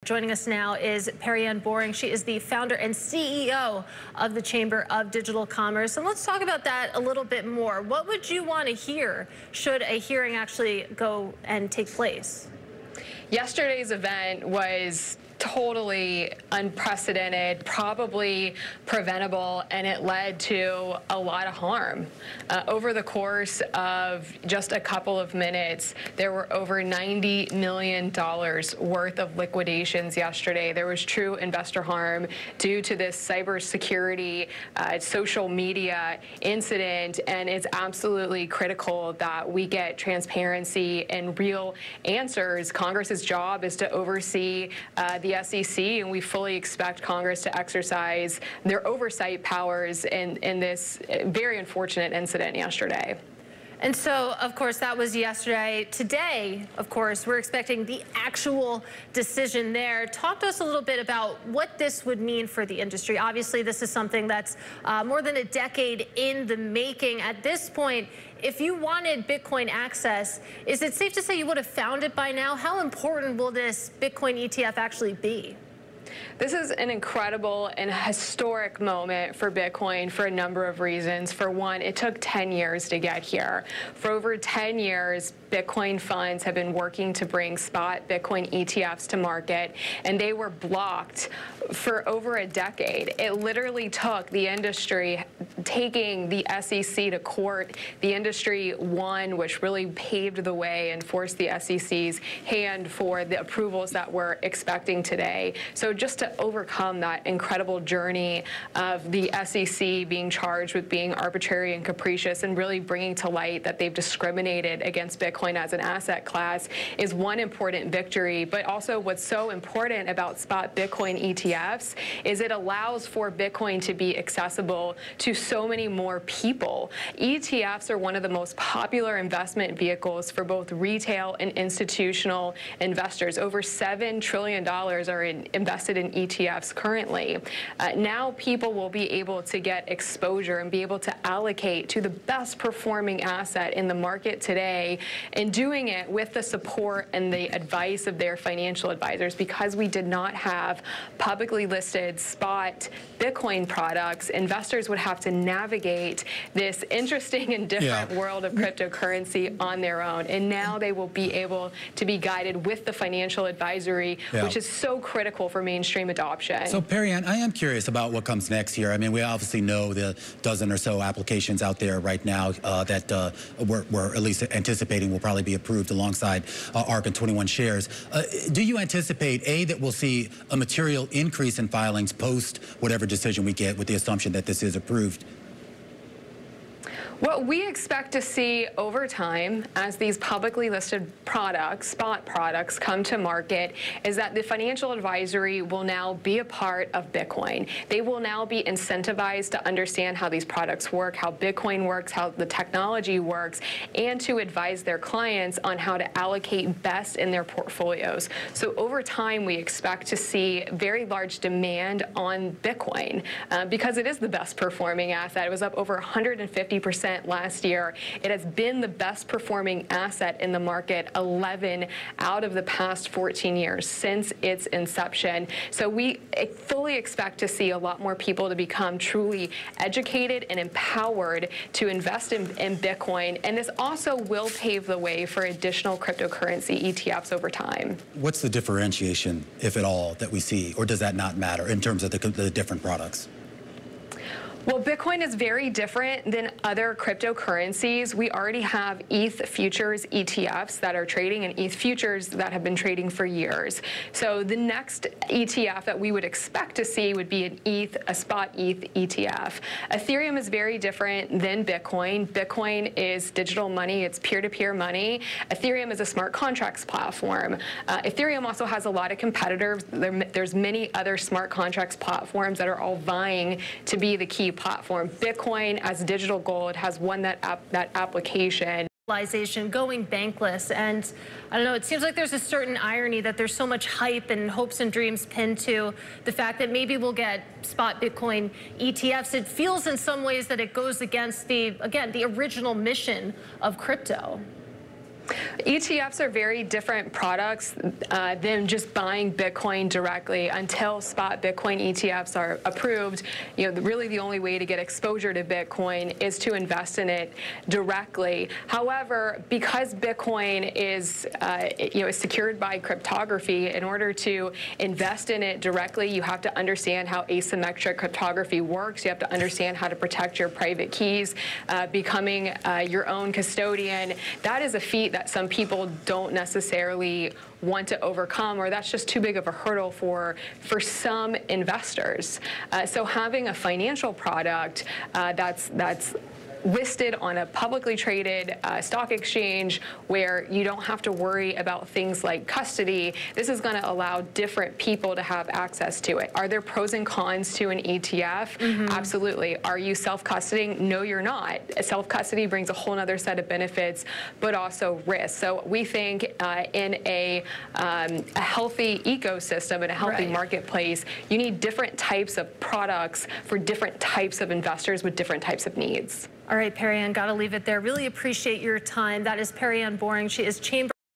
Joining us now is Perianne Boring. She is the founder and CEO of the Chamber of Digital Commerce. And let's talk about that a little bit more. What would you want to hear should a hearing actually go and take place? Yesterday's event was totally unprecedented, probably preventable, and it led to a lot of harm. Over the course of just a couple of minutes, there were over $90 million worth of liquidations yesterday. There was true investor harm due to this cybersecurity, social media incident, and it's absolutely critical that we get transparency and real answers. Congress's job is to oversee the SEC, and we fully expect Congress to exercise their oversight powers in this very unfortunate incident yesterday. And so, of course, that was yesterday. Today, of course, we're expecting the actual decision there. Talk to us a little bit about what this would mean for the industry. Obviously, this is something that's more than a decade in the making. At this point, if you wanted Bitcoin access, is it safe to say you would have found it by now? How important will this Bitcoin ETF actually be? This is an incredible and historic moment for Bitcoin for a number of reasons. For one, it took 10 years to get here. For over 10 years, Bitcoin funds have been working to bring spot Bitcoin ETFs to market, and they were blocked for over a decade. It literally took the industry taking the SEC to court. The industry won, which really paved the way and forced the SEC's hand for the approvals that we're expecting today. So just to overcome that incredible journey of the SEC being charged with being arbitrary and capricious and really bringing to light that they've discriminated against Bitcoin as an asset class is one important victory. But also what's so important about spot Bitcoin ETFs is it allows for Bitcoin to be accessible to so many more people. ETFs are one of the most popular investment vehicles for both retail and institutional investors. Over $7 trillion are invested in ETFs currently. Now people will be able to get exposure and be able to allocate to the best performing asset in the market today, and doing it with the support and the advice of their financial advisors. Because we did not have publicly listed spot Bitcoin products, investors would have to navigate this interesting and different world of cryptocurrency on their own. And now they will be able to be guided with the financial advisory, which is so critical for mainstream adoption. So, Perianne, I am curious about what comes next here. I mean, we obviously know the dozen or so applications out there right now that we're at least anticipating will probably be approved alongside ARK and 21 shares. Do you anticipate, A, that we'll see a material increase in filings post whatever decision we get with the assumption that this is approved? What we expect to see over time as these publicly listed products, spot products, come to market is that the financial advisory will now be a part of Bitcoin. They will now be incentivized to understand how these products work, how Bitcoin works, how the technology works, and to advise their clients on how to allocate best in their portfolios. So over time, we expect to see very large demand on Bitcoin because it is the best performing asset. It was up over 150% last year. It has been the best performing asset in the market 11 out of the past 14 years since its inception. So we fully expect to see a lot more people to become truly educated and empowered to invest in Bitcoin. And this also will pave the way for additional cryptocurrency ETFs over time. What's the differentiation, if at all, that we see, or does that not matter in terms of the different products? Well, Bitcoin is very different than other cryptocurrencies. We already have ETH futures ETFs that are trading and ETH futures that have been trading for years. So the next ETF that we would expect to see would be a spot ETH ETF. Ethereum is very different than Bitcoin. Bitcoin is digital money. It's peer-to-peer money. Ethereum is a smart contracts platform. Ethereum also has a lot of competitors. There's many other smart contracts platforms that are all vying to be the key platform. Bitcoin, as digital gold, has won that application. Going bankless, and I don't know, it seems like there's a certain irony that there's so much hype and hopes and dreams pinned to the fact that maybe we'll get spot Bitcoin ETFs. It feels in some ways that it goes against the original mission of crypto. ETFs are very different products than just buying Bitcoin directly. Until Spot Bitcoin ETFs are approved, really the only way to get exposure to Bitcoin is to invest in it directly. However, because Bitcoin is secured by cryptography, in order to invest in it directly, you have to understand how asymmetric cryptography works. You have to understand how to protect your private keys. Becoming your own custodian, that is a feat that some people don't necessarily want to overcome, or that's just too big of a hurdle for some investors. So having a financial product that's listed on a publicly traded stock exchange where you don't have to worry about things like custody, this is going to allow different people to have access to it. Are there pros and cons to an ETF? Mm-hmm. Absolutely. Are you self-custodying? No, you're not. Self-custody brings a whole other set of benefits, but also risk. So we think in a healthy ecosystem, in a healthy marketplace, you need different types of products for different types of investors with different types of needs. All right, Perianne, got to leave it there. Really appreciate your time. That is Perianne Boring. She is Chamber